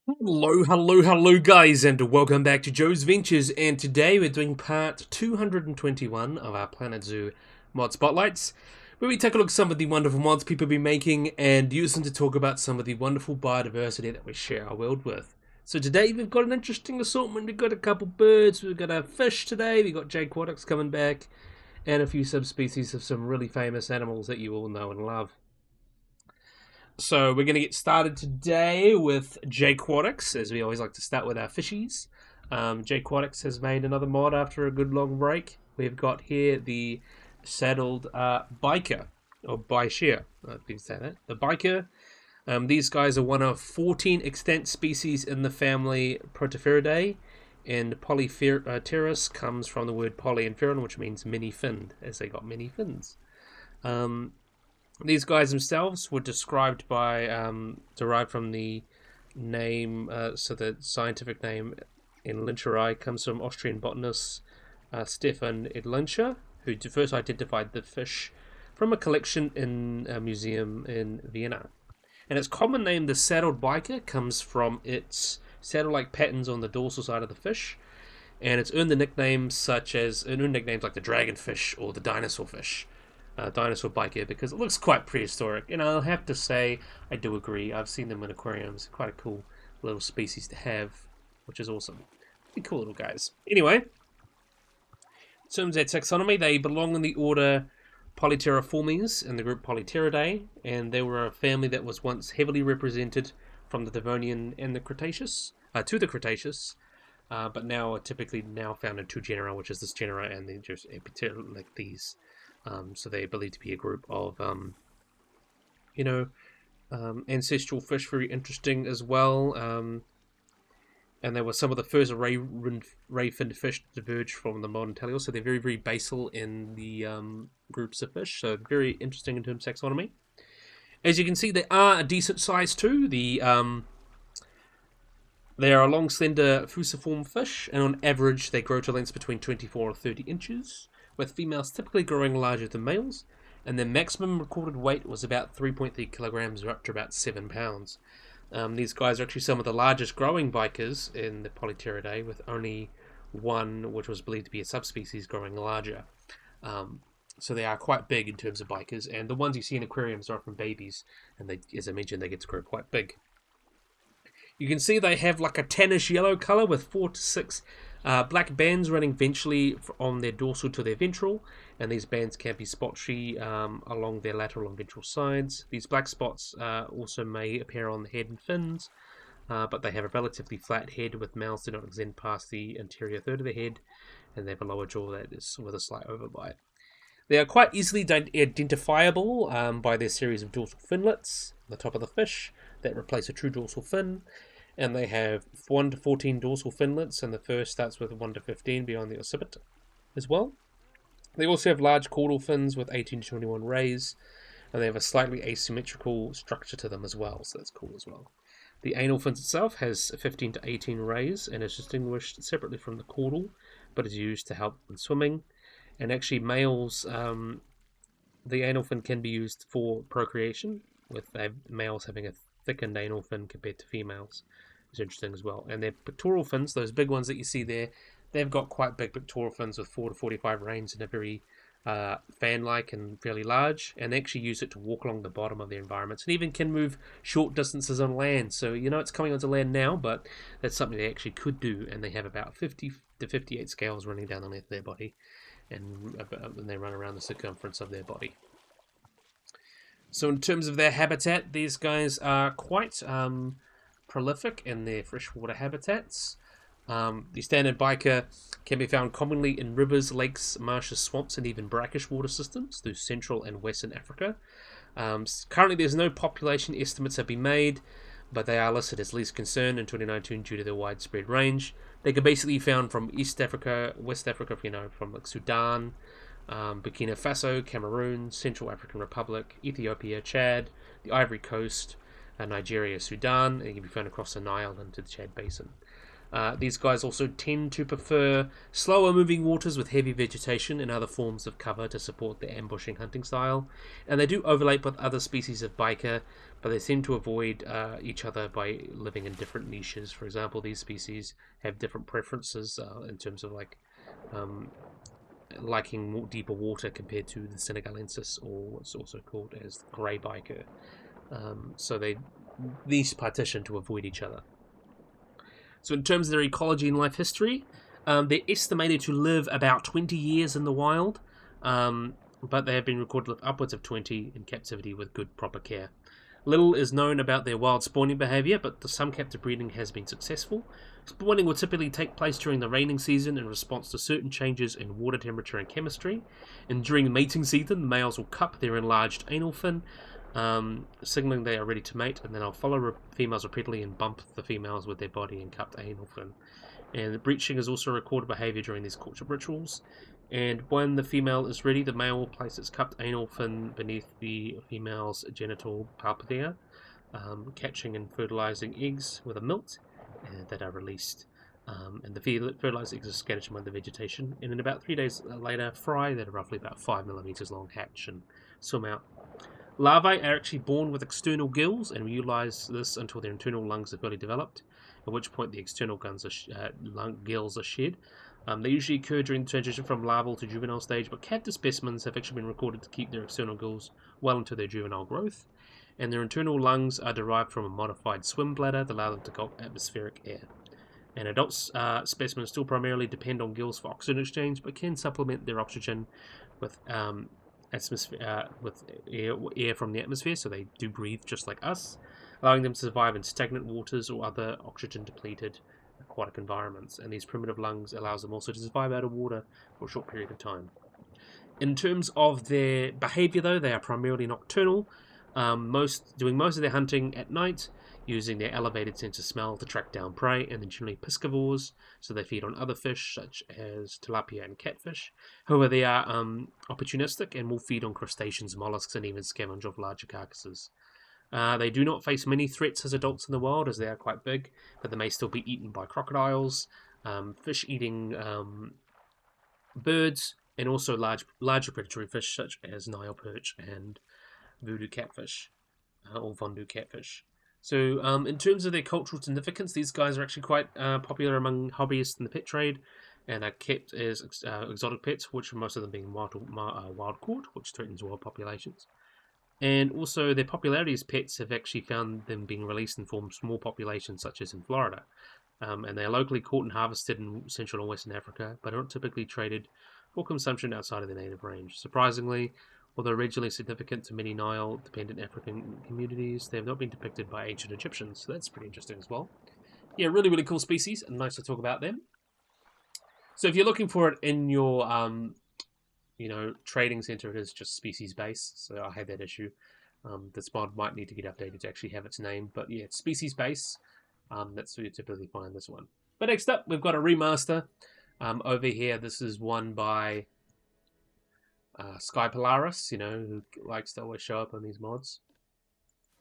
Hello, guys, and welcome back to Joe's Ventures. And today we're doing part 221 of our Planet Zoo mod spotlights, where we take a look at some of the wonderful mods people have been making and use them to talk about some of the wonderful biodiversity that we share our world with. So today we've got an interesting assortment. We've got a couple birds, we've got a fish today, we've got Jaquatics coming back, and a few subspecies of some really famous animals that you all know and love. So we're going to get started today with Jaquatics, as we always like to start with our fishies. Jaquatics has made another mod after a good long break. We've got here the saddled biker, or bichir, I think say that. The biker. These guys are one of 14 extant species in the family Protopheridae, and Polypterus comes from the word poly and pheron, which means many-finned, as they got many fins. These guys themselves were described by, derived from the name, so the scientific name in Lincheri comes from Austrian botanist Stefan Edlinger, who first identified the fish from a collection in a museum in Vienna. And its common name, the saddled biker, comes from its saddle-like patterns on the dorsal side of the fish, and it's earned nicknames like the dragonfish or the dinosaur fish. Dinosaur biker, because it looks quite prehistoric, and I'll have to say I do agree. I've seen them in aquariums. Quite a cool little species to have, which is awesome. Pretty cool little guys. Anyway, in terms of their taxonomy, they belong in the order Polypteriformes in the group Polypteridae, and they were a family that was once heavily represented from the Devonian and the Cretaceous to the Cretaceous, but now are typically found in two genera, which is this genera and the just like these. So they're believed to be a group of, ancestral fish, very interesting as well. And they were some of the first ray-finned fish to diverge from the modern teleos, so they're very, very basal in the groups of fish, so very interesting in terms of taxonomy. As you can see, they are a decent size too. They are a long, slender, fusiform fish, and on average they grow to lengths between 24 and 30 inches. With females typically growing larger than males, and their maximum recorded weight was about 3.3 kilograms, or up to about 7 pounds. These guys are actually some of the largest growing bikers in the Polypteridae, with only one, which was believed to be a subspecies, growing larger. So they are quite big in terms of bikers, and the ones you see in aquariums are often babies, and they, as I mentioned, they get to grow quite big. You can see they have like a tannish yellow colour with 4 to 6 black bands running ventrally on their dorsal to their ventral, and these bands can be spotchy along their lateral and ventral sides. These black spots also may appear on the head and fins, but they have a relatively flat head, with males do not extend past the anterior third of the head, and they have a lower jaw that is with a slight overbite. They are quite easily identifiable by their series of dorsal finlets on the top of the fish that replace a true dorsal fin. And they have 1 to 14 dorsal finlets, and the first starts with 1 to 15 beyond the occiput as well. They also have large caudal fins with 18 to 21 rays, and they have a slightly asymmetrical structure to them as well, so that's cool as well. The anal fins itself has 15 to 18 rays and is distinguished separately from the caudal, but is used to help in swimming. And actually, males, the anal fin can be used for procreation, with males having a thickened anal fin compared to females. It's interesting as well. And their pectoral fins, those big ones that you see there, they've got quite big pectoral fins with 4 to 45 rays and are very fan-like and fairly large, and they actually use it to walk along the bottom of their environments, and even can move short distances on land. So it's coming onto land now, but that's something they actually could do, and they have about 50 to 58 scales running down the length of their body, and they run around the circumference of their body. So in terms of their habitat, these guys are quite prolific in their freshwater habitats. The standard biker can be found commonly in rivers, lakes, marshes, swamps, and even brackish water systems through Central and Western Africa. Currently, there's no population estimates have been made, but they are listed as least concern in 2019 due to their widespread range. They can basically be found from East Africa, West Africa, from like Sudan, Burkina Faso, Cameroon, Central African Republic, Ethiopia, Chad, the Ivory Coast, Nigeria, Sudan, and they can be found across the Nile into the Chad Basin. These guys also tend to prefer slower moving waters with heavy vegetation and other forms of cover to support their ambushing hunting style, and they do overlap with other species of biker, but they seem to avoid each other by living in different niches. For example, these species have different preferences in terms of um, liking deeper water compared to the Senegalensis, or what's also called as the grey biker. So these partition to avoid each other. So in terms of their ecology and life history, they're estimated to live about 20 years in the wild, but they have been recorded to live upwards of 20 in captivity with good proper care. Little is known about their wild spawning behaviour, but some captive breeding has been successful. Spawning will typically take place during the raining season in response to certain changes in water temperature and chemistry. And during the mating season, the males will cup their enlarged anal fin, signaling they are ready to mate, and then they'll follow females repeatedly and bump the females with their body and cupped anal fin. And breaching is also recorded behaviour during these courtship rituals. And when the female is ready, the male will place its cupped anal fin beneath the female's genital palpitae, catching and fertilizing eggs with a milt that are released. And the fertilized eggs are scattered among the vegetation. And then about 3 days later, fry that are roughly about 5 millimeters long hatch and swim out. Larvae are actually born with external gills, and we utilize this until their internal lungs are fully developed, at which point the external gills are shed. They usually occur during the transition from larval to juvenile stage, but captive specimens have actually been recorded to keep their external gills well into their juvenile growth, and their internal lungs are derived from a modified swim bladder that allow them to gulp atmospheric air. And adult specimens still primarily depend on gills for oxygen exchange, but can supplement their oxygen with air from the atmosphere, so they do breathe just like us, allowing them to survive in stagnant waters or other oxygen-depleted aquatic environments. And these primitive lungs allows them also to survive out of water for a short period of time. In terms of their behavior, though, they are primarily nocturnal, doing most of their hunting at night, using their elevated sense of smell to track down prey, and they're generally piscivores, so they feed on other fish such as tilapia and catfish. However, they are opportunistic and will feed on crustaceans, mollusks, and even scavenge off larger carcasses. They do not face many threats as adults in the wild, as they are quite big, but they may still be eaten by crocodiles, fish-eating birds, and also larger predatory fish such as Nile perch and voodoo catfish, or Vondu catfish. So, in terms of their cultural significance, these guys are actually quite popular among hobbyists in the pet trade, and are kept as exotic pets, which most of them being wild caught, which threatens wild populations. And also, their popularity as pets have actually found them being released and formed small populations, such as in Florida. And they are locally caught and harvested in Central and Western Africa, but are not typically traded for consumption outside of their native range. Surprisingly, although regionally significant to many Nile-dependent African communities, they have not been depicted by ancient Egyptians, so that's pretty interesting as well. Yeah, really, really cool species, and nice to talk about them. So if you're looking for it in your, trading center, it is just species-based, so I had that issue. This mod might need to get updated to actually have its name, but yeah, it's species-based. That's where you typically find this one. But next up, we've got a remaster. Over here, this is one by Sky Polaris, who likes to always show up on these mods.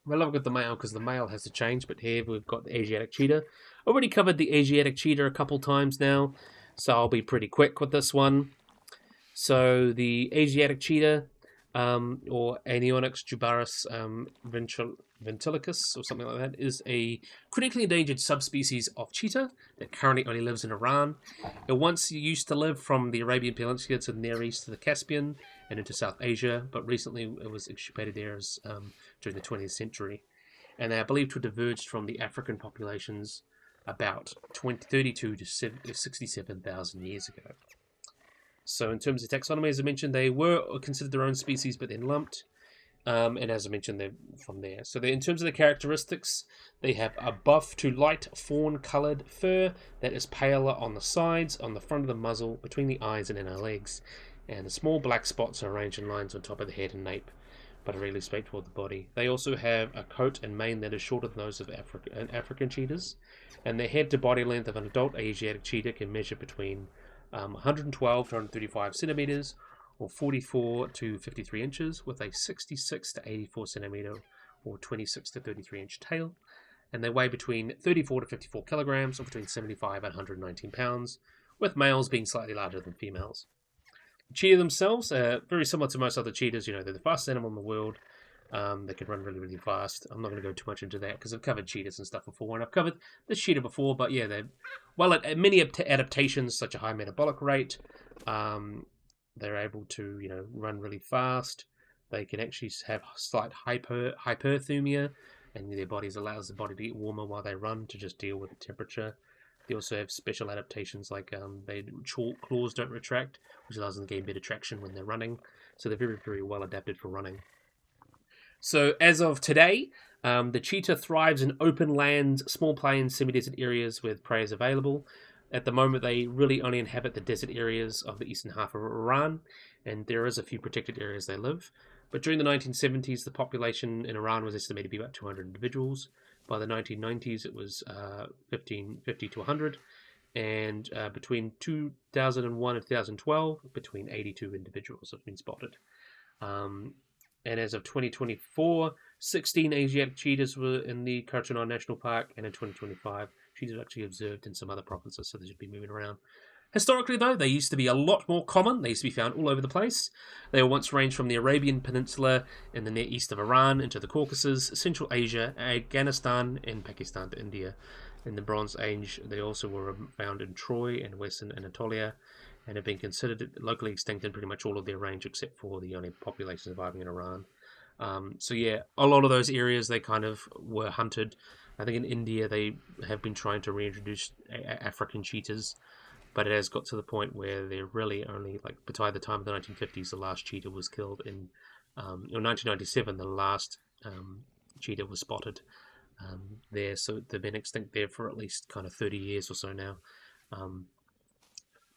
I love with the male because the male has to change, but here we've got the Asiatic cheetah. Already covered the Asiatic cheetah a couple times now, so I'll be pretty quick with this one. So the Asiatic cheetah, or Anionyx jubaris ventilicus, or something like that, is a critically endangered subspecies of cheetah that currently only lives in Iran. It once used to live from the Arabian Peninsula to the Near East to the Caspian and into South Asia, but recently it was extirpated there during the 20th century. And they are believed to have diverged from the African populations about 32 to 67,000 years ago. So in terms of taxonomy, as I mentioned, they were considered their own species, but then lumped. And as I mentioned, they're from there. So in terms of the characteristics, they have a buff to light fawn-coloured fur that is paler on the sides, on the front of the muzzle, between the eyes and inner legs. And the small black spots are arranged in lines on top of the head and nape, but are really straight toward the body. They also have a coat and mane that is shorter than those of African cheetahs. And the head to body length of an adult Asiatic cheetah can measure between 112 to 135 centimeters, or 44 to 53 inches, with a 66 to 84 centimeter, or 26 to 33 inch tail. And they weigh between 34 to 54 kilograms, or between 75 and 119 pounds, with males being slightly larger than females. The cheetah themselves are very similar to most other cheetahs. They're the fastest animal in the world. They can run really, really fast. I'm not going to go too much into that because I've covered cheetahs and stuff before, and I've covered this cheetah before. But yeah, they're at many adaptations, such a high metabolic rate. They're able to run really fast. They can actually have slight hyperthermia, and their bodies allows the body to get warmer while they run to just deal with the temperature. They also have special adaptations like their claws don't retract, which allows them to gain better traction when they're running. So they're very, very well adapted for running. So as of today, the cheetah thrives in open lands, small plains, semi-desert areas where prey is available. At the moment, they really only inhabit the desert areas of the eastern half of Iran, and there is a few protected areas they live. But during the 1970s, the population in Iran was estimated to be about 200 individuals. By the 1990s, it was 50 to 100. And between 2001 and 2012, between 82 individuals have been spotted. And as of 2024, 16 Asiatic cheetahs were in the Karchana National Park, and in 2025, cheetahs were actually observed in some other provinces, so they should be moving around. Historically, though, they used to be a lot more common. They used to be found all over the place. They were once ranged from the Arabian Peninsula in the near east of Iran into the Caucasus, Central Asia, Afghanistan, and Pakistan to India. In the Bronze Age, they also were found in Troy and western Anatolia, and have been considered locally extinct in pretty much all of their range except for the only population surviving in Iran. So yeah, a lot of those areas they kind of were hunted. I think in India they have been trying to reintroduce African cheetahs, but it has got to the point where they're really only, like, by the time of the 1950s, the last cheetah was killed in 1997. The last cheetah was spotted there, so they've been extinct there for at least kind of 30 years or so now.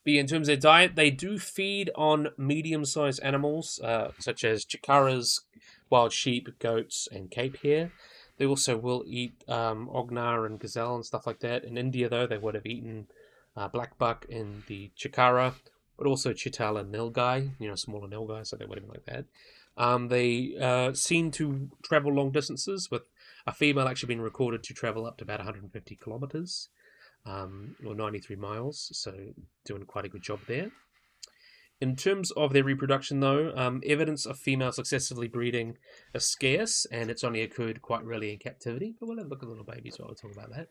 But yeah, in terms of their diet, they do feed on medium-sized animals, such as chikaras, wild sheep, goats, and Cape hare. They also will eat ognar and gazelle and stuff like that. In India, though, they would have eaten black buck and the chikara, but also chital and nilgai, smaller nilgai, so they would have been like that. They seem to travel long distances, with a female actually being recorded to travel up to about 150 kilometers. Or 93 miles, so doing quite a good job there. In terms of their reproduction, though, evidence of females successfully breeding is scarce, and it's only occurred quite rarely in captivity. But we'll have a look at little babies while we'll talk about that.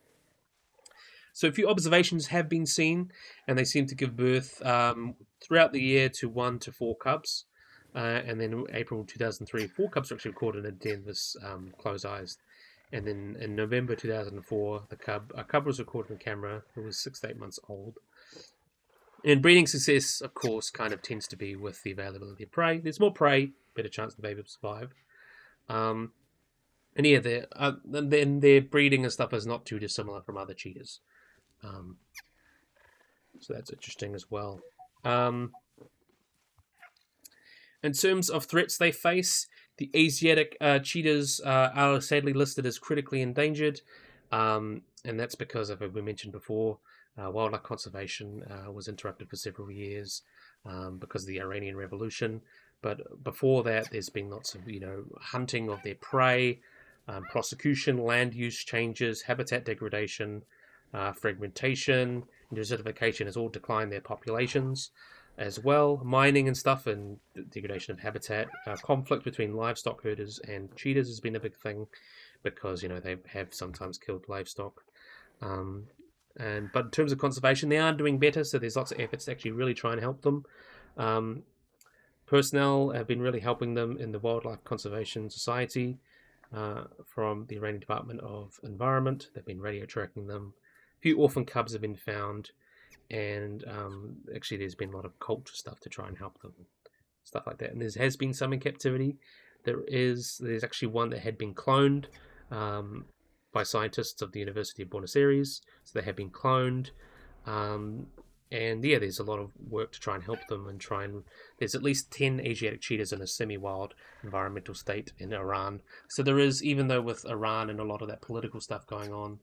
So a few observations have been seen, and they seem to give birth throughout the year to 1 to 4 cubs. And then in April 2003, 4 cubs were actually recorded in a den with closed eyes. And then in November 2004, a cub was recorded on camera who was 6 to 8 months old. And breeding success, of course, kind of tends to be with the availability of prey. There's more prey, better chance the baby will survive. And yeah, then their breeding and stuff is not too dissimilar from other cheetahs. So that's interesting as well. In terms of threats they face, the Asiatic cheetahs are sadly listed as critically endangered, and that's because, as we mentioned before, wildlife conservation was interrupted for several years because of the Iranian Revolution. But before that, there's been lots of hunting of their prey, prosecution, land use changes, habitat degradation, fragmentation, and desertification has all declined their populations as well. Mining and stuff and degradation of habitat. Conflict between livestock herders and cheetahs has been a big thing because they have sometimes killed livestock. But in terms of conservation, they are doing better, so there's lots of efforts to actually really try and help them. Personnel have been really helping them in the Wildlife Conservation Society from the Iranian Department of Environment. They've been radio tracking them. A few orphan cubs have been found, and actually there's been a lot of cult stuff to try and help them, stuff like that. And there has been some in captivity. There's actually one that had been cloned by scientists of the University of Buenos Aires, so they have been cloned. And yeah, there's a lot of work to try and help them and there's at least 10 Asiatic cheetahs in a semi-wild environmental state in Iran. So there is, even though with Iran and a lot of that political stuff going on,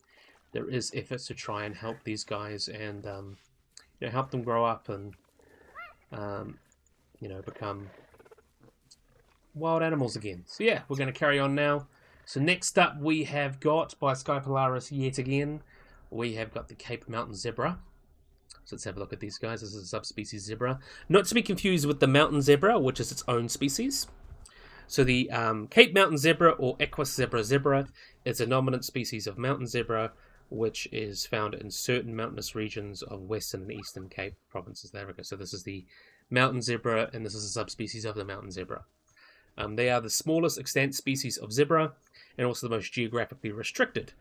there is efforts to try and help these guys and help them grow up and become wild animals again. So yeah, we're going to carry on now. So next up we have got, by Sky Polaris yet again, we have got the Cape Mountain Zebra. So let's have a look at these guys. This is a subspecies zebra. Not to be confused with the mountain zebra, which is its own species. So the Cape Mountain zebra, or Equus zebra, is a dominant species of mountain zebra, which is found in certain mountainous regions of Western and Eastern Cape provinces of Africa. So this is the mountain zebra, and this is a subspecies of the mountain zebra. They are the smallest extant species of zebra, and also the most geographically restricted.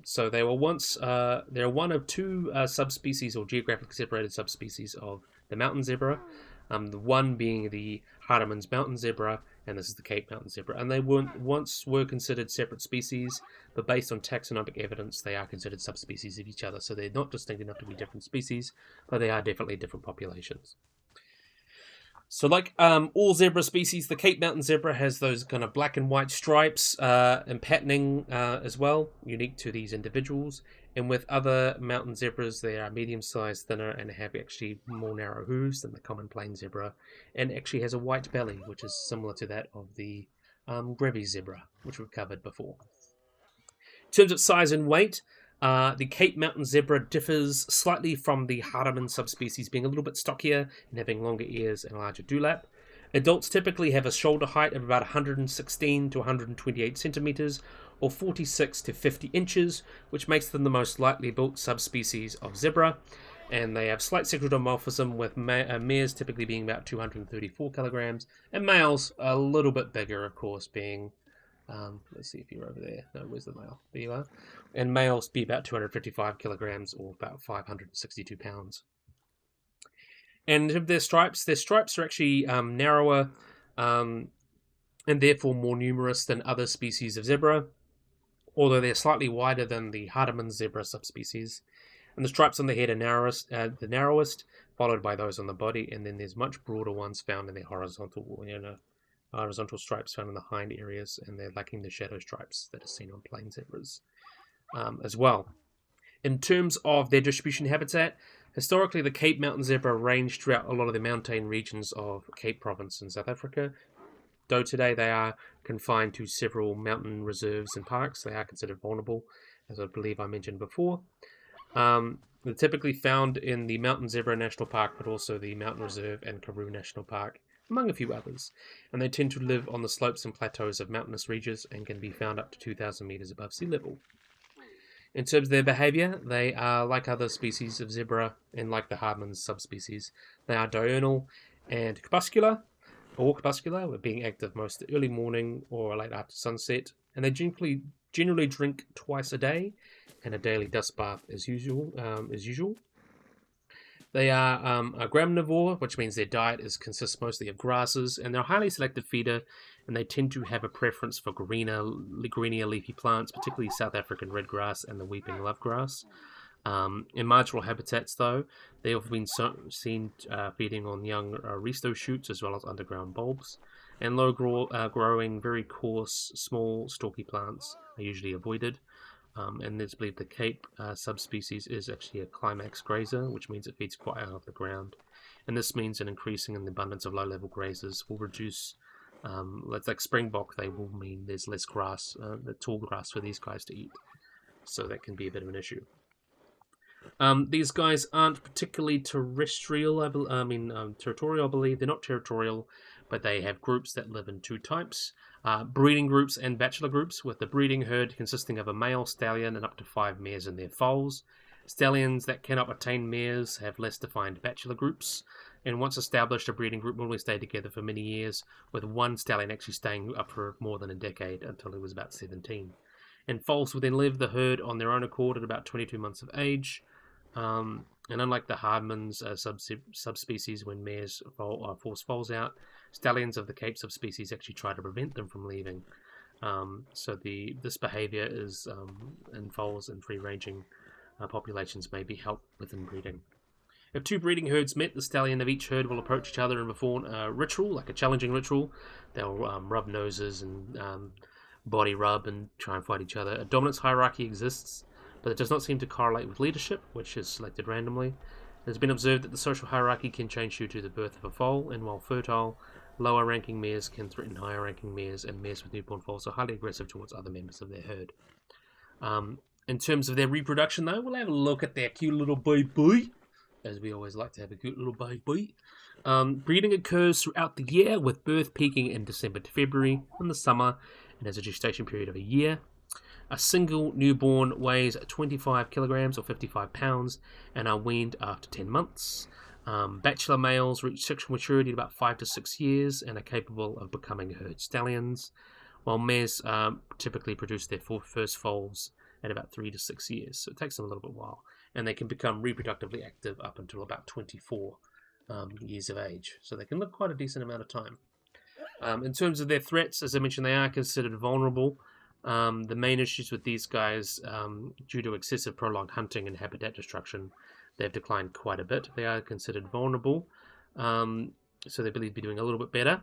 So they were once they're one of two subspecies or geographically separated subspecies of the mountain zebra. The one being the Hardeman's mountain zebra, and this is the Cape Mountain zebra. And they once were considered separate species, but based on taxonomic evidence, they are considered subspecies of each other. So they're not distinct enough to be different species, but they are definitely different populations. So like all zebra species, the Cape Mountain zebra has those kind of black and white stripes and patterning as well, unique to these individuals. And with other mountain zebras, they are medium-sized, thinner, and have actually more narrow hooves than the common plain zebra, and actually has a white belly, which is similar to that of the Grevy's zebra, which we've covered before. In terms of size and weight, the Cape Mountain zebra differs slightly from the Hardeman subspecies, being a little bit stockier and having longer ears and a larger dewlap. Adults typically have a shoulder height of about 116 to 128 centimeters, or 46 to 50 inches, which makes them the most lightly built subspecies of zebra. And they have slight sexual dimorphism, with mares typically being about 234 kilograms, and males a little bit bigger, of course, being... let's see if you're over there. No, where's the male? There you are. And males be about 255 kilograms, or about 562 pounds. And their stripes are actually narrower and therefore more numerous than other species of zebra, although they're slightly wider than the Hardeman zebra subspecies. And the stripes on the head are the narrowest, followed by those on the body, and then there's much broader ones found in the horizontal stripes found in the hind areas, and they're lacking the shadow stripes that are seen on plain zebras as well. In terms of their distribution habitat, historically the Cape Mountain zebra ranged throughout a lot of the mountain regions of Cape Province in South Africa, though today they are confined to several mountain reserves and parks. They are considered vulnerable, as I believe I mentioned before. They're typically found in the Mountain Zebra National Park, but also the Mountain Reserve and Karoo National Park, among a few others. And they tend to live on the slopes and plateaus of mountainous regions and can be found up to 2,000 meters above sea level. In terms of their behavior, they are like other species of zebra, and like the Hardeman's subspecies, they are diurnal and crepuscular, with being active most early morning or late after sunset, and they generally drink twice a day, and a daily dust bath is usual. They are a graminivore, which means their diet consists mostly of grasses, and they're a highly selective feeder, and they tend to have a preference for greenier leafy plants, particularly South African red grass and the weeping lovegrass. In marginal habitats, though, they have been seen feeding on young risto shoots as well as underground bulbs, and low-growing, very coarse, small, stalky plants are usually avoided. And it's believed the Cape subspecies is actually a climax grazer, which means it feeds quite out of the ground. And this means an increasing in the abundance of low-level grazers will reduce, like springbok, they will mean there's less grass, the tall grass for these guys to eat. So that can be a bit of an issue. These guys aren't particularly territorial, territorial, I believe. They're not territorial, but they have groups that live in two types. Breeding groups and bachelor groups, with the breeding herd consisting of a male stallion and up to 5 mares in their foals. Stallions that cannot attain mares have less defined bachelor groups, and once established, a breeding group normally stay together for many years, with one stallion actually staying up for more than a decade until he was about 17. And foals will then leave the herd on their own accord at about 22 months of age. And unlike the Hardeman's subspecies, when mares force foals out, stallions of the Cape subspecies actually try to prevent them from leaving. So this behavior is in foals and free-ranging populations may be helped with inbreeding. If two breeding herds met, the stallion of each herd will approach each other and perform a ritual, like a challenging ritual. They'll rub noses and body rub and try and fight each other. A dominance hierarchy exists, but it does not seem to correlate with leadership, which is selected randomly. It has been observed that the social hierarchy can change due to the birth of a foal, and while fertile, lower-ranking mares can threaten higher-ranking mares, and mares with newborn foals are highly aggressive towards other members of their herd. In terms of their reproduction, though, we'll have a look at their cute little baby. as we always like to have a good little baby. Breeding occurs throughout the year, with birth peaking in December to February in the summer and has a gestation period of a year. A single newborn weighs 25 kilograms or 55 pounds and are weaned after 10 months. Bachelor males reach sexual maturity in about 5 to 6 years and are capable of becoming herd stallions, while mares typically produce their first foals at about 3 to 6 years. So it takes them a little bit while. And they can become reproductively active up until about 24 years of age. So they can live quite a decent amount of time. In terms of their threats, as I mentioned, they are considered vulnerable. The main issues with these guys, due to excessive prolonged hunting and habitat destruction, they've declined quite a bit. They are considered vulnerable, so they believe to be doing a little bit better.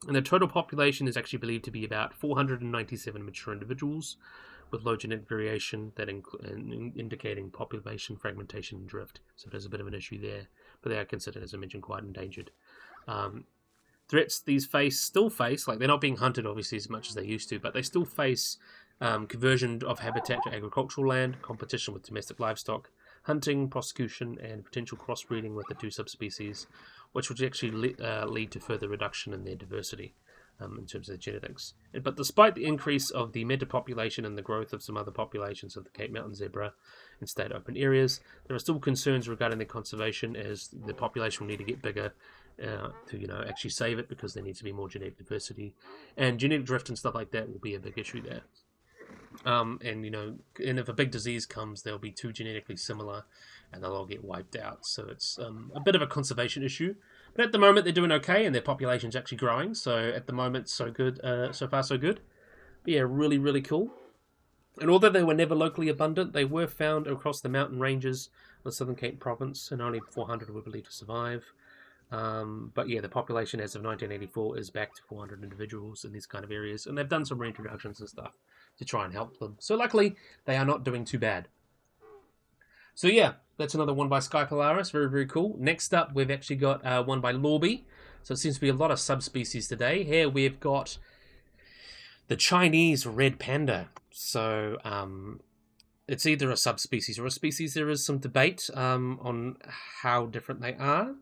And the total population is actually believed to be about 497 mature individuals, with low genetic variation that indicating population fragmentation and drift. So there's a bit of an issue there, but they are considered, as I mentioned, quite endangered. Threats these still face, like they're not being hunted obviously as much as they used to, but they still face conversion of habitat to agricultural land, competition with domestic livestock, hunting, prosecution, and potential crossbreeding with the two subspecies, which would actually lead to further reduction in their diversity in terms of the genetics. But despite the increase of the metapopulation and the growth of some other populations of the Cape Mountain zebra in state open areas, there are still concerns regarding their conservation, as the population will need to get bigger to actually save it, because there needs to be more genetic diversity, and genetic drift and stuff like that will be a big issue there. And if a big disease comes, they'll be too genetically similar, and they'll all get wiped out. So it's a bit of a conservation issue. But at the moment, they're doing okay, and their population's actually growing. So at the moment, so good. So far, so good. But yeah, really, really cool. And although they were never locally abundant, they were found across the mountain ranges of the Southern Cape Province, and only 400 were believed to survive. But yeah, the population as of 1984 is back to 400 individuals in these kind of areas, and they've done some reintroductions and stuff to try and help them. So luckily, they are not doing too bad. So yeah, that's another one by Sky Polaris. Very, very cool. Next up, we've actually got one by Lorby. So it seems to be a lot of subspecies today. Here we've got the Chinese red panda. So it's either a subspecies or a species. There is some debate on how different they are.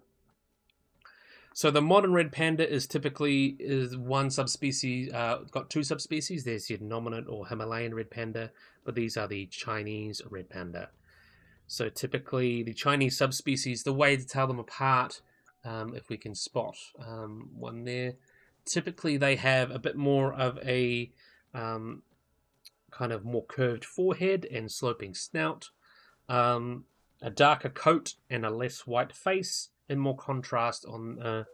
So the modern red panda is typically one subspecies, got two subspecies. There's your dominant or Himalayan red panda, but these are the Chinese red panda. So typically the Chinese subspecies, the way to tell them apart, if we can spot one there, typically they have a bit more of a kind of more curved forehead and sloping snout, a darker coat and a less white face, and more contrast on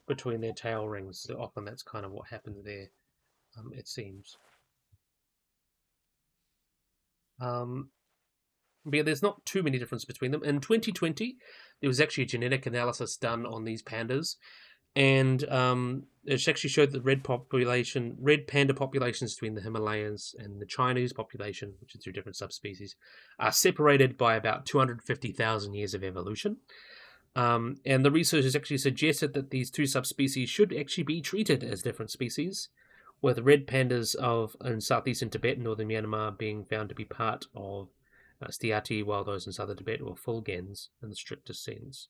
between their tail rings. So often that's kind of what happens there, it seems. But yeah, there's not too many differences between them. In 2020, there was actually a genetic analysis done on these pandas, and it actually showed that red panda populations between the Himalayas and the Chinese population, which are two different subspecies, are separated by about 250,000 years of evolution. And the researchers actually suggested that these two subspecies should actually be treated as different species, with red pandas in southeastern Tibet and northern Myanmar being found to be part of Stiati, while those in southern Tibet were Fulgens in the strictest sense.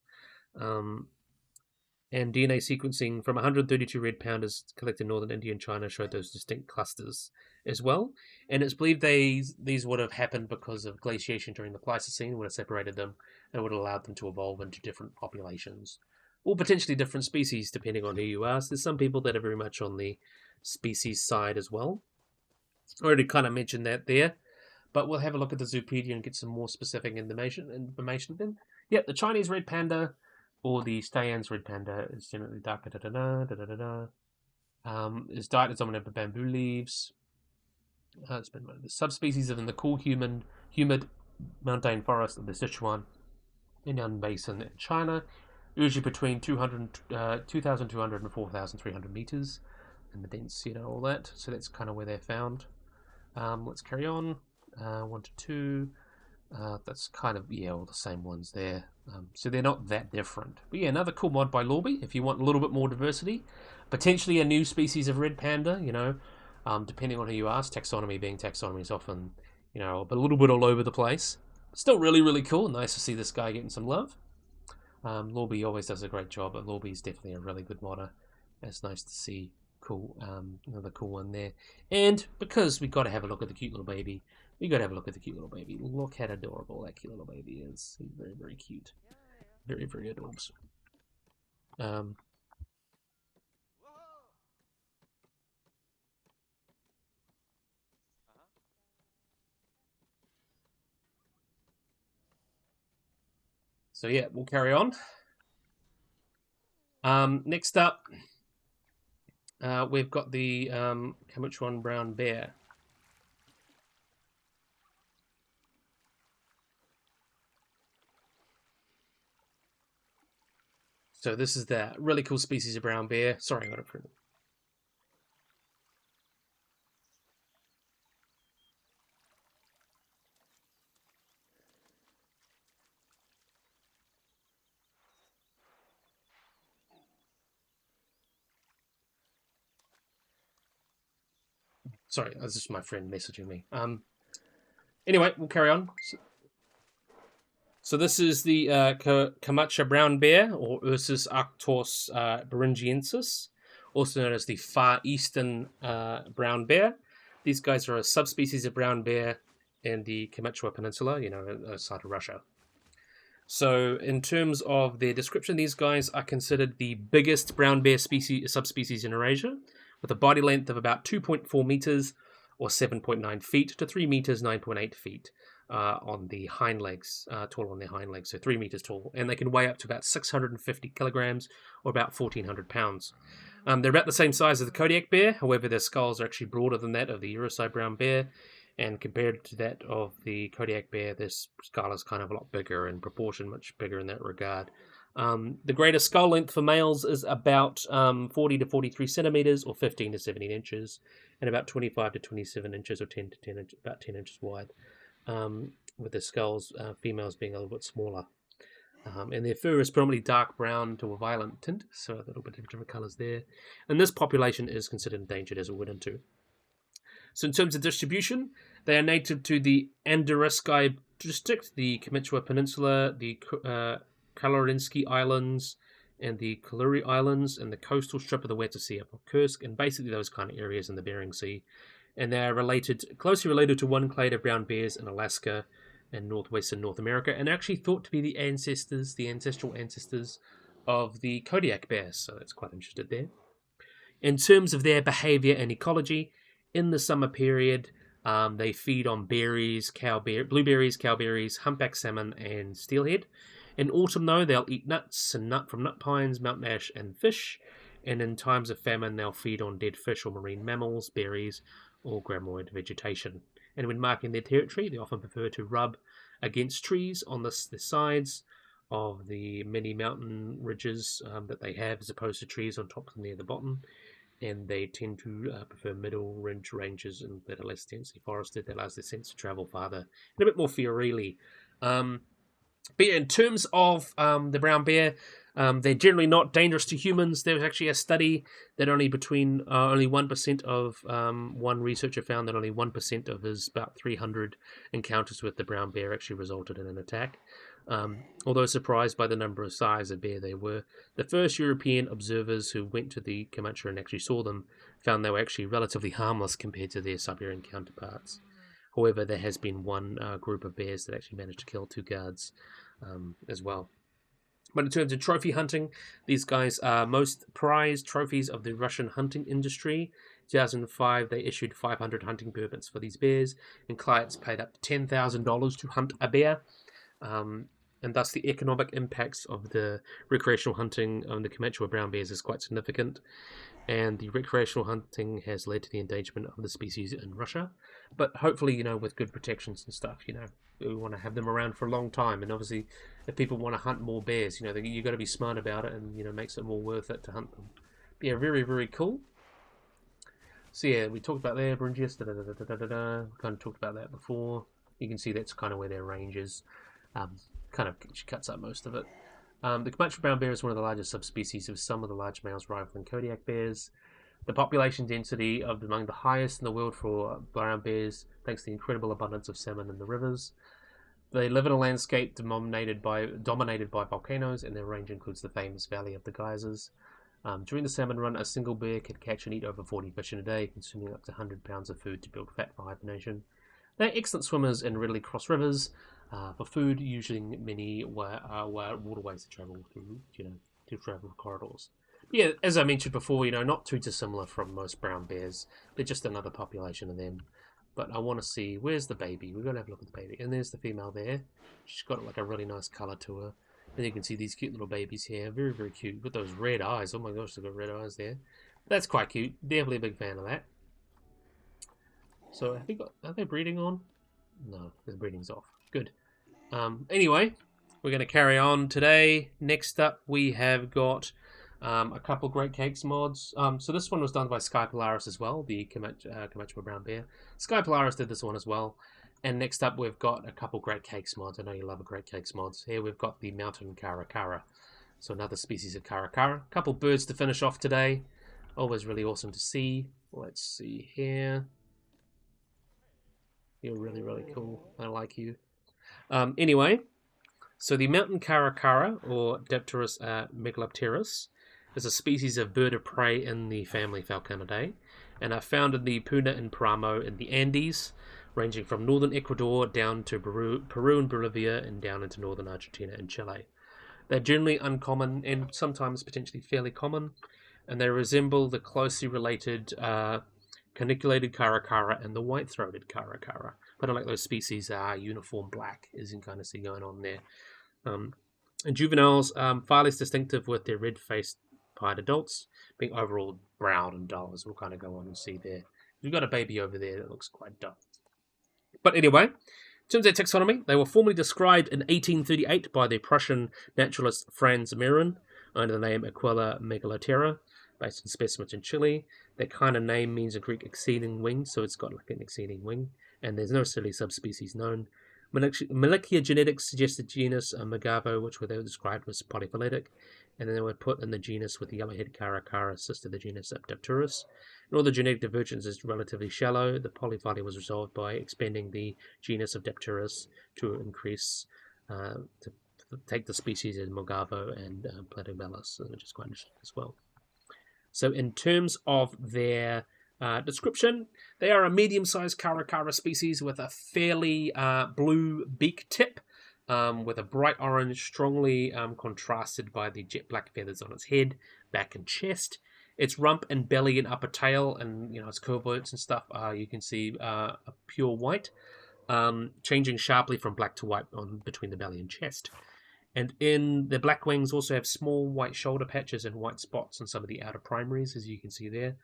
And DNA sequencing from 132 red pandas collected in northern India and China showed those distinct clusters as well. And it's believed these would have happened because of glaciation during the Pleistocene, would have separated them and would have allowed them to evolve into different populations, or potentially different species, depending on who you ask. There's some people that are very much on the species side as well. I already kind of mentioned that there, but we'll have a look at the Zoopedia and get some more specific information then. Yep, the Chinese red panda, or the Stayans red panda, is generally darker. Its diet is dominated by bamboo leaves. The subspecies are in the cool, humid montane forest of the Sichuan Yunnan Basin in China, usually between 2,200 and 4,300 meters, and the dense, all that. So that's kind of where they're found. Let's carry on. 1 to 2. That's kind of, all the same ones there. So they're not that different. But yeah, another cool mod by Lorby, if you want a little bit more diversity. Potentially a new species of red panda, depending on who you ask. Taxonomy being taxonomy is often, a little bit all over the place. Still really, really cool. Nice to see this guy getting some love. Lorby always does a great job, but Lorby's definitely a really good modder. It's nice to see cool, another cool one there. And because we got to have a look at the cute little baby, we got to have a look at the cute little baby. Look how adorable that cute little baby is. He's very, very cute. Very, very adorable. Um, so yeah, we'll carry on. Next up, we've got the Turquoise-Brown bear. So this is the really cool species of brown bear. Sorry, I got it printed. Sorry, that's just my friend messaging me. Anyway, we'll carry on. So this is the Camacha brown bear, or Ursus arctos beringiensis, also known as the Far Eastern brown bear. These guys are a subspecies of brown bear in the Kamchatka Peninsula, outside of Russia. So, in terms of their description, these guys are considered the biggest brown bear subspecies in Eurasia, with a body length of about 2.4 meters or 7.9 feet to 3 meters, 9.8 feet on the hind legs, tall on their hind legs, so 3 meters tall. And they can weigh up to about 650 kilograms or about 1,400 pounds. They're about the same size as the Kodiak bear, however, their skulls are actually broader than that of the Eurosai brown bear. And compared to that of the Kodiak bear, this skull is kind of a lot bigger in proportion, much bigger in that regard. The greatest skull length for males is about 40 to 43 centimeters, or 15 to 17 inches, and about 25 to 27 inches, or 10 to 10 inches, about 10 inches wide. With the skulls, females being a little bit smaller. And their fur is predominantly dark brown to a violet tint, so a little bit of different colours there. And this population is considered endangered, as we went into. So in terms of distribution, they are native to the Andreyskiy district, the Kamchatka Peninsula, the Kalarinsky Islands, and the Kaluri Islands, and the coastal strip of the Wetter Sea up Kursk, and basically those kind of areas in the Bering Sea. And they are closely related to one clade of brown bears in Alaska and northwestern North America, and actually thought to be the ancestral ancestors of the Kodiak bears. So that's quite interesting there. In terms of their behavior and ecology, in the summer period, they feed on berries, blueberries, cowberries, humpback salmon, and steelhead. In autumn, though, they'll eat nuts and nut from nut pines, mountain ash, and fish. And in times of famine, they'll feed on dead fish or marine mammals, berries, or gramoid vegetation. And when marking their territory, they often prefer to rub against trees on the sides of the many mountain ridges that they have, as opposed to trees on top near the bottom. And they tend to prefer middle ridge ranges and that are less densely forested. That allows their scents to travel farther and a bit more furiously. But yeah, in terms of the brown bear, they're generally not dangerous to humans. There was actually a study that only 1% of one researcher found that only 1% of his about 300 encounters with the brown bear actually resulted in an attack. Although surprised by the number of size of bear they were, the first European observers who went to the Kamchatka and actually saw them found they were actually relatively harmless compared to their Siberian counterparts. However, there has been one group of bears that actually managed to kill 2 guards as well. But in terms of trophy hunting, these guys are most prized trophies of the Russian hunting industry. In 2005, they issued 500 hunting permits for these bears, and clients paid up to $10,000 to hunt a bear. And thus the economic impacts of the recreational hunting on the Kamchatka brown bears is quite significant. And the recreational hunting has led to the endangerment of the species in Russia. But hopefully, with good protections and stuff, we want to have them around for a long time. And obviously, if people want to hunt more bears, you've got to be smart about it and, makes it more worth it to hunt them. But yeah, very, very cool. So yeah, we talked about their Beringius, We kind of talked about that before. You can see that's kind of where their range is. She cuts up most of it. The Kamchatka brown bear is one of the largest subspecies, with some of the large males rivaling Kodiak bears. The population density of among the highest in the world for brown bears, thanks to the incredible abundance of salmon in the rivers. They live in a landscape dominated by volcanoes, and their range includes the famous Valley of the Geysers. During the salmon run, a single bear could catch and eat over 40 fish in a day, consuming up to 100 pounds of food to build fat for hibernation. They're excellent swimmers and readily cross rivers for food, using many waterways to travel through, to travel corridors. Yeah, as I mentioned before, not too dissimilar from most brown bears. They're just another population of them. But I want to see, where's the baby? We're going to have a look at the baby. And there's the female there. She's got like a really nice colour to her. And you can see these cute little babies here. Very, very cute. With those red eyes. Oh my gosh, they've got red eyes there. That's quite cute. Definitely a big fan of that. So are they breeding on? No, the breeding's off. Good. Anyway, we're going to carry on today. Next up, we have got a couple Great Cakes mods. So this one was done by Sky Polaris as well, the Comanche Brown Bear. Sky Polaris did this one as well. And next up, we've got a couple Great Cakes mods. I know you love a Great Cakes mods. Here we've got the Mountain Caracara. So another species of Caracara. A couple birds to finish off today. Always really awesome to see. Let's see here. You're really, really cool. I like you. Anyway, so the mountain caracara, or Dipterus megalopterus, is a species of bird of prey in the family Falconidae, and are found in the Puna and Paramo in the Andes, ranging from northern Ecuador down to Peru and Bolivia, and down into northern Argentina and Chile. They're generally uncommon and sometimes potentially fairly common, and they resemble the closely related caniculated caracara and the white-throated caracara. But unlike those species, uniform black, as you can kind of see going on there. And juveniles, far less distinctive, with their red-faced pied adults being overall brown and dull, as we'll kind of go on and see there. We've got a baby over there that looks quite dull. But anyway, in terms of their taxonomy, they were formally described in 1838 by the Prussian naturalist Franz Mehren under the name Aquila megaloptera, based on specimens in Chile. Their kind of name means in Greek exceeding wing, so it's got like an exceeding wing, and there's no necessarily subspecies known. Molecular genetics suggested genus Megavo, which they were described as polyphyletic, and then they were put in the genus with the yellow-headed caracara, sister of the genus Dipterus. And all the genetic divergence is relatively shallow. The polyphyly was resolved by expanding the genus of Dipterus to increase, to take the species in Megavo and Platyvelus, which is quite interesting as well. So in terms of their description, they are a medium-sized caracara species with a fairly blue beak tip, with a bright orange, strongly contrasted by the jet black feathers on its head, back and chest. Its rump and belly and upper tail and its coverts and stuff, you can see a pure white, changing sharply from black to white between the belly and chest. And in the black wings also have small white shoulder patches and white spots on some of the outer primaries, as you can see there.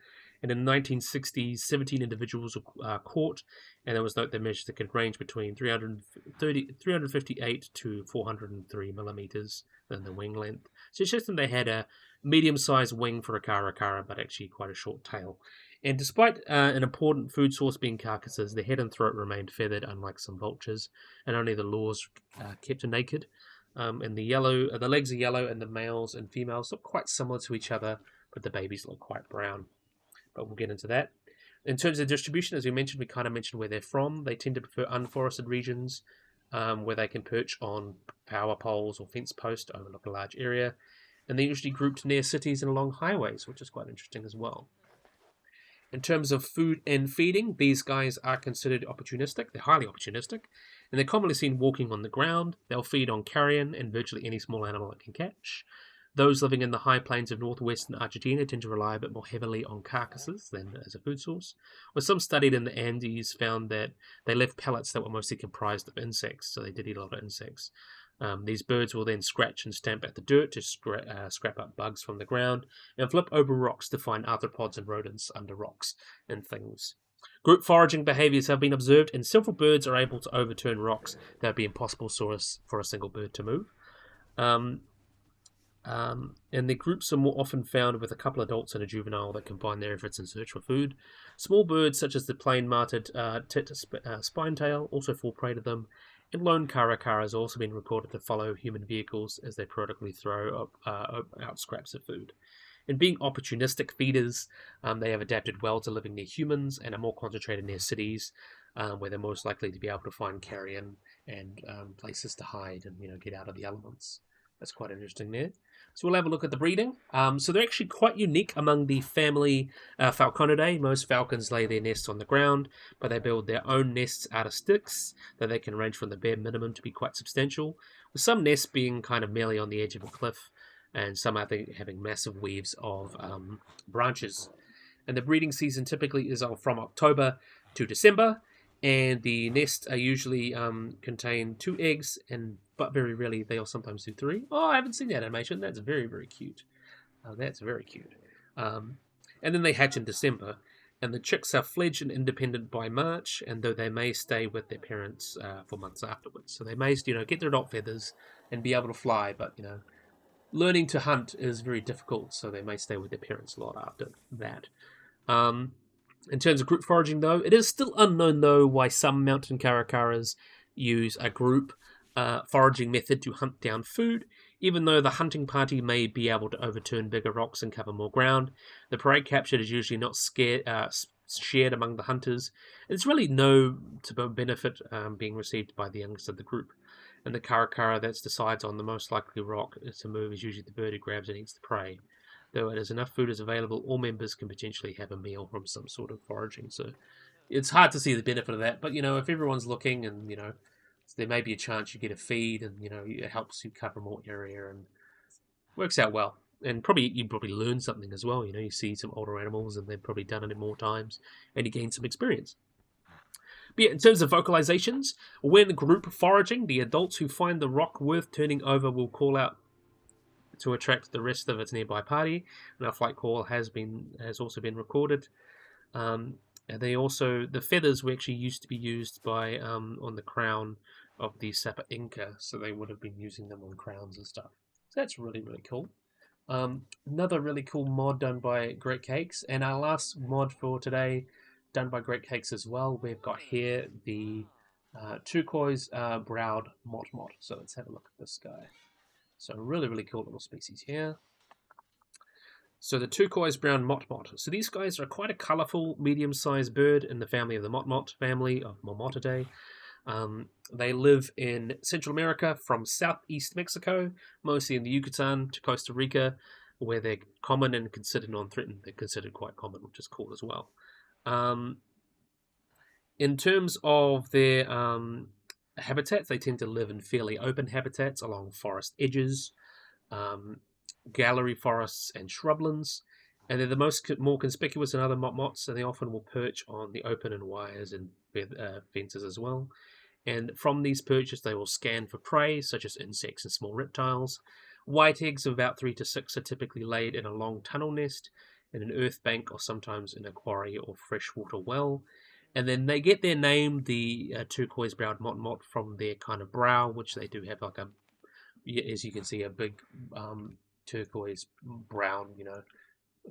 And in the 1960s, 17 individuals were caught, and there was note that measures that could range between 358 to 403 millimeters in the wing length. So it's just that they had a medium-sized wing for a caracara, but actually quite a short tail. And despite an important food source being carcasses, the head and throat remained feathered, unlike some vultures, and only the lores kept naked. And the legs are yellow, and the males and females look quite similar to each other, but the babies look quite brown. But we'll get into that. In terms of distribution, as we mentioned, we kind of mentioned where they're from. They tend to prefer unforested regions, where they can perch on power poles or fence posts to overlook a large area. And they're usually grouped near cities and along highways, which is quite interesting as well. In terms of food and feeding, these guys are considered opportunistic. They're highly opportunistic, and they're commonly seen walking on the ground. They'll feed on carrion and virtually any small animal it can catch. Those living in the high plains of northwestern Argentina tend to rely a bit more heavily on carcasses than as a food source. Where some studied in the Andes found that they left pellets that were mostly comprised of insects, so they did eat a lot of insects. These birds will then scratch and stamp at the dirt to scrap up bugs from the ground, and flip over rocks to find arthropods and rodents under rocks and things. Group foraging behaviors have been observed, and several birds are able to overturn rocks that would be impossible for a single bird to move. And the groups are more often found with a couple adults and a juvenile that combine their efforts in search for food. Small birds such as the plain-marted tit spinetail also fall prey to them, and lone caracara has also been reported to follow human vehicles as they periodically throw out scraps of food. And being opportunistic feeders, they have adapted well to living near humans and are more concentrated near cities, where they're most likely to be able to find carrion and places to hide and get out of the elements. That's quite interesting there. So we'll have a look at the breeding. So they're actually quite unique among the family Falconidae. Most falcons lay their nests on the ground, but they build their own nests out of sticks that they can range from the bare minimum to be quite substantial, with some nests being kind of merely on the edge of a cliff, and some having massive weaves of branches. And the breeding season typically is from October to December, and the nests are usually contain 2 eggs, but very rarely they'll sometimes do 3. Oh, I haven't seen that animation. That's very, very cute. That's very cute. Um, and then they hatch in December, and the chicks are fledged and independent by March, and though they may stay with their parents for months afterwards. So they may, get their adult feathers and be able to fly, but learning to hunt is very difficult, so they may stay with their parents a lot after that. Um, in terms of group foraging, though, it is still unknown, though, why some mountain caracaras use a group foraging method to hunt down food. Even though the hunting party may be able to overturn bigger rocks and cover more ground, the prey captured is usually not shared among the hunters. It's really no to benefit being received by the youngest of the group. And the caracara that decides on the most likely rock to move is usually the bird who grabs and eats the prey. Though as enough food is available, all members can potentially have a meal from some sort of foraging. So it's hard to see the benefit of that. But if everyone's looking, and there may be a chance you get a feed, and it helps you cover more area and works out well. And you probably learn something as well. You see some older animals, and they've probably done it more times, and you gain some experience. But yeah, in terms of vocalizations, when group foraging, the adults who find the rock worth turning over will call out to attract the rest of its nearby party, and a flight call has also been recorded. And the feathers were actually used to be used by on the crown of the Sapa Inca, so they would have been using them on crowns and stuff. So that's really, really cool. Another really cool mod done by Great Cakes, and our last mod for today, done by Great Cakes as well. We've got here the Turquoise-Browed Mot. So let's have a look at this guy. So really, really cool little species here. So the turquoise-brown mot. So these guys are quite a colourful, medium-sized bird in the family of the mot family of Momotidae. They live in Central America from southeast Mexico, mostly in the Yucatan to Costa Rica, where they're common and considered non-threatened. They're considered quite common, which is cool as well. In terms of their habitats, they tend to live in fairly open habitats along forest edges, gallery forests, and shrublands. And they're the more conspicuous than other mots, and they often will perch on the open and wires and fences as well. And from these perches, they will scan for prey, such as insects and small reptiles. White eggs of about 3 to 6 are typically laid in a long tunnel nest, in an earth bank, or sometimes in a quarry or freshwater well. And then they get their name, the turquoise-browed mot, from their kind of brow, which they do have like as you can see, a big turquoise brown,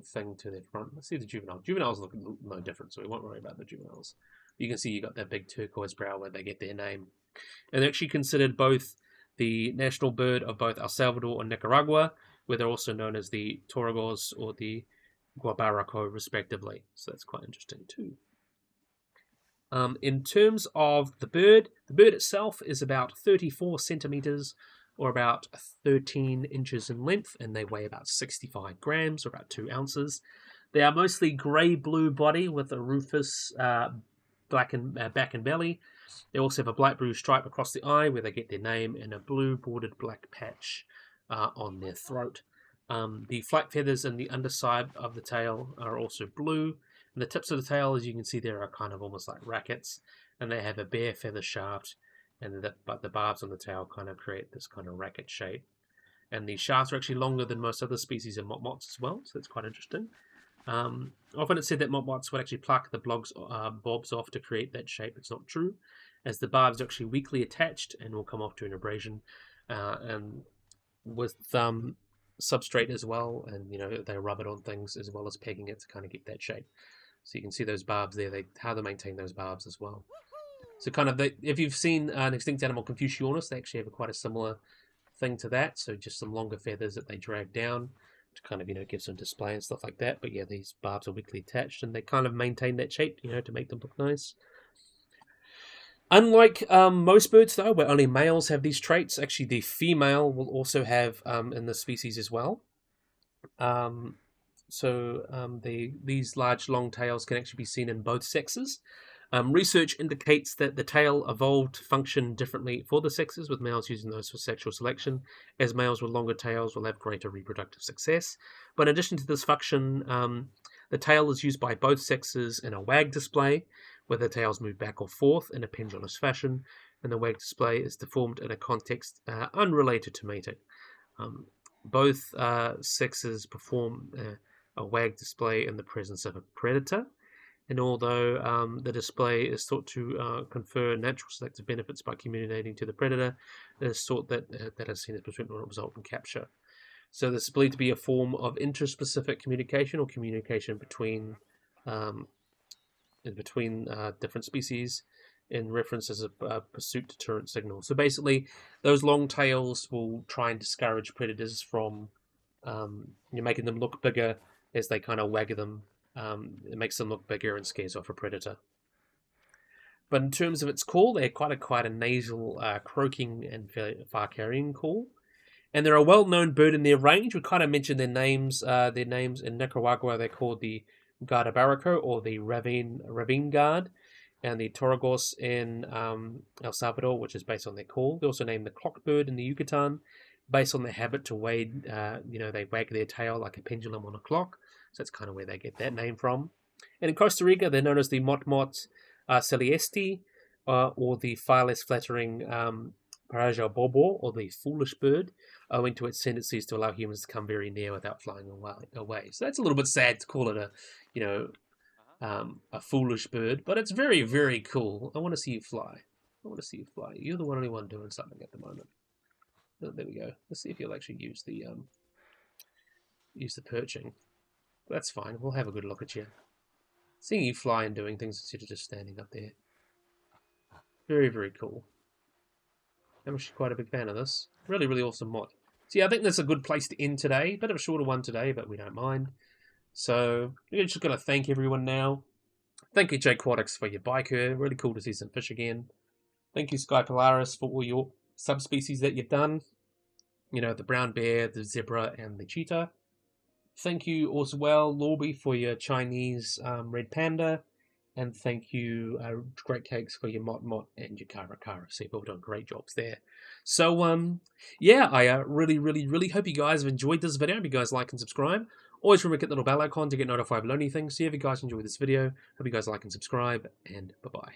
thing to their front. Let's see the juvenile. Juveniles look no different, so we won't worry about the juveniles. You can see you got that big turquoise brow where they get their name. And they're actually considered both the national bird of both El Salvador and Nicaragua, where they're also known as the toragos or the guabaraco, respectively. So that's quite interesting too. In terms of the bird itself is about 34 centimeters or about 13 inches in length, and they weigh about 65 grams or about 2 ounces. They are mostly grey-blue body with a rufous black and back and belly. They also have a black-blue stripe across the eye where they get their name, and a blue-bordered black patch on their throat. The flight feathers and the underside of the tail are also blue, and the tips of the tail, as you can see there, are kind of almost like rackets, and they have a bare feather shaft, but the barbs on the tail kind of create this kind of racket shape. And the shafts are actually longer than most other species of mots as well, so that's quite interesting. Often it's said that mots would actually pluck the bobs off to create that shape. It's not true, as the barbs are actually weakly attached and will come off to an abrasion, and with substrate as well, and they rub it on things as well as pegging it to kind of get that shape. So you can see those barbs there, how they maintain those barbs as well. So kind of, if you've seen an extinct animal, Confuciornis, they actually have quite a similar thing to that. So just some longer feathers that they drag down to kind of, give some display and stuff like that. But yeah, these barbs are weakly attached, and they kind of maintain that shape, to make them look nice. Unlike most birds, though, where only males have these traits, actually the female will also have in the species as well. Um, these large long tails can actually be seen in both sexes. Research indicates that the tail evolved to function differently for the sexes, with males using those for sexual selection, as males with longer tails will have greater reproductive success. But in addition to this function, the tail is used by both sexes in a wag display, where the tails move back or forth in a pendulous fashion, and the wag display is deformed in a context unrelated to mating. Um, both sexes perform a wag display in the presence of a predator, and although the display is thought to confer natural selective benefits by communicating to the predator, it is thought that is seen as potential result in capture. So this is believed to be a form of interspecific communication or communication um, between different species in reference as a pursuit deterrent signal. So basically, those long tails will try and discourage predators from you're making them look bigger as they kind of wag them. It makes them look bigger and scares off a predator. But in terms of its call, they're quite a nasal, croaking and far carrying call. And they're a well-known bird in their range. We kind of mentioned their names. Their names in Nicaragua, they're called the Guardabaraco or the ravine guard, and the Toragos in El Salvador, which is based on their call. They also named the clockbird in the Yucatan, based on their habit to wag. They wag their tail like a pendulum on a clock. So that's kind of where they get that name from. And in Costa Rica, they're known as the Motmot celeste, or the far less flattering Paraja bobo, or the foolish bird, owing to its tendencies to allow humans to come very near without flying away. So that's a little bit sad to call it a foolish bird, but it's very, very cool. I want to see you fly. I want to see you fly. You're the only one doing something at the moment. Oh, there we go. Let's see if you'll actually use the perching. That's fine. We'll have a good look at you. Seeing you fly and doing things instead of just standing up there. Very, very cool. I'm actually quite a big fan of this. Really, really awesome mod. So yeah, I think that's a good place to end today. Bit of a shorter one today, but we don't mind. So we're just going to thank everyone now. Thank you, Aquatics, for your bike here. Really cool to see some fish again. Thank you, Sky Polaris, for all your subspecies that you've done. The brown bear, the zebra, and the cheetah. Thank you as well, Lorby, for your Chinese red panda. And thank you, Great Cakes, for your Mot and your Kara. So you've all done great jobs there. So, yeah, I really, really, really hope you guys have enjoyed this video. Hope you guys like and subscribe. Always remember to hit the little bell icon to get notified of any things. So if you guys enjoyed this video, hope you guys like and subscribe, and bye-bye.